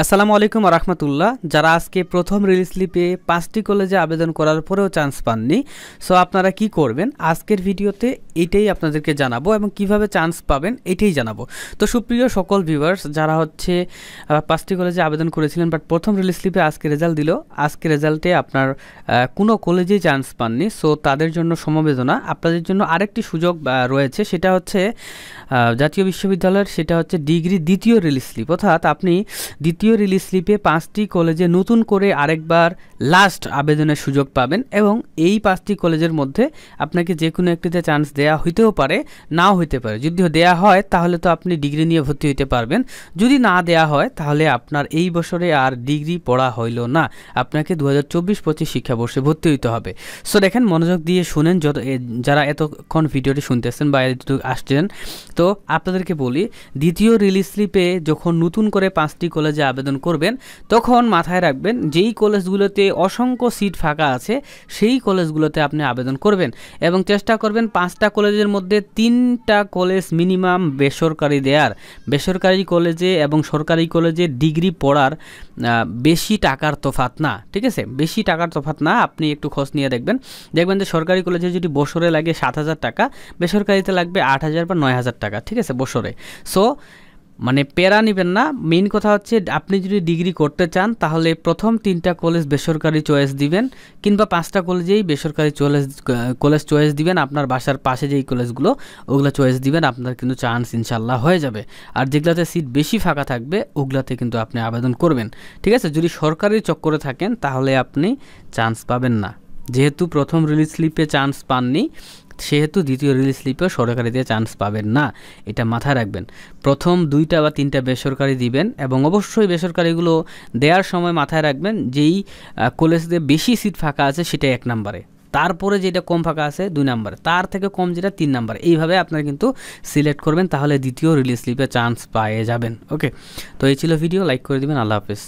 আসসালামু আলাইকুম ওয়া রাহমাতুল্লাহ। যারা আজকে প্রথম রিলিজ স্লিপে 5টি কলেজে আবেদন করার পরেও চান্স পাননি, সো আপনারা কি করবেন আজকের ভিডিওতে এটাই আপনাদেরকে জানাবো এবং কিভাবে চান্স পাবেন এটাই জানাবো। তো সুপ্রিয় সকল ভিউয়ার্স, যারা হচ্ছে 5টি কলেজে আবেদন করেছিলেন বাট প্রথম রিলিজ স্লিপে আজকে রেজাল্ট দিল, আজকে রেজাল্টে আপনার কোনো কলেজেই চান্স পাননি, সো তাদের জন্য সমবেদনা। আপনাদের জন্য আরেকটি সুযোগ রয়েছে, সেটা হচ্ছে জাতীয় বিশ্ববিদ্যালয়ের, সেটা হচ্ছে ডিগ্রি দ্বিতীয় রিলিজ স্লিপ। অর্থাৎ আপনি দ্বিতীয় রিলিজ স্লিপে 5টি কলেজে নতুন করে আরেকবার লাস্ট আবেদনের সুযোগ পাবেন এবং এই 5টি কলেজের মধ্যে আপনাকে যে কোনো একটিতে চান্স দেয়া হইতেও পারে, নাও হইতে পারে। যদি দেয়া হয় তাহলে তো আপনি ডিগ্রি নিয়ে ভর্তি হইতে পারবেন, যদি না দেয়া হয় তাহলে আপনার এই বছরে আর ডিগ্রি পড়া হইল না, আপনাকে 2024-25 শিক্ষাবর্ষে ভর্তি হইতে হবে। সো দেখেন, মনোযোগ দিয়ে শুনেন, যারা এতক্ষণ ভিডিওটি শুনতেছেন বা আসছেন। তো আপনাদেরকে বলি, দ্বিতীয় রিলিজ স্লিপে যখন নতুন করে 5টি কলেজে আবেদন করবেন তখন মাথায় রাখবেন যেই কলেজগুলোতে অসংখ্য সিট ফাঁকা আছে সেই কলেজগুলোতে আপনি আবেদন করবেন এবং চেষ্টা করবেন 5টা কলেজের মধ্যে 3টা কলেজ মিনিমাম বেসরকারি দেয়ার। বেসরকারি কলেজে এবং সরকারি কলেজে ডিগ্রি পড়ার বেশি টাকার তফাৎ না, ঠিক আছে? বেশি টাকার তফাৎ না। আপনি একটু খোঁজ নিয়ে দেখবেন যে সরকারি কলেজে যদি বছরে লাগে 7,000 টাকা, বেসরকারিতে লাগবে 8,000 বা 9,000 টাকা, ঠিক আছে, বছরে। সো মানে পেরা নেবেন না। মেইন কথা হচ্ছে আপনি যদি ডিগ্রি করতে চান তাহলে প্রথম 3টা কলেজ বেসরকারি চয়েস দিবেন, কিংবা 5টা কলেজেই বেসরকারি কলেজ চয়েস দিবেন। আপনার বাসার পাশে যেই কলেজগুলো ওগুলো চয়েস দিবেন, আপনার কিন্তু চান্স ইনশাল্লাহ হয়ে যাবে। আর যেগুলোতে সিট বেশি ফাঁকা থাকবে ওগুলাতে কিন্তু আপনি আবেদন করবেন, ঠিক আছে? যদি সরকারি চক্করে থাকেন তাহলে আপনি চান্স পাবেন না। যেহেতু প্রথম রিলিজ স্লিপে চান্স পাননি, সেহেতু দ্বিতীয় রিলিজ স্লিপেও সরকারিতে চান্স পাবেন না, এটা মাথায় রাখবেন। প্রথম 2টা বা 3টা বেসরকারি দিবেন এবং অবশ্যই বেসরকারিগুলো দেওয়ার সময় মাথায় রাখবেন যেই কলেজে বেশি সিট ফাঁকা আছে সেটা 1 নম্বরে, তারপরে যেটা কম ফাঁকা আছে 2 নম্বরে, তার থেকে কম যেটা 3 নম্বরে। এইভাবে আপনারা কিন্তু সিলেক্ট করবেন, তাহলে দ্বিতীয় রিলিজ স্লিপে চান্স পেয়ে যাবেন। ওকে, তো এই ছিল ভিডিও। লাইক করে দিবেন। আল্লাহ হাফেজ।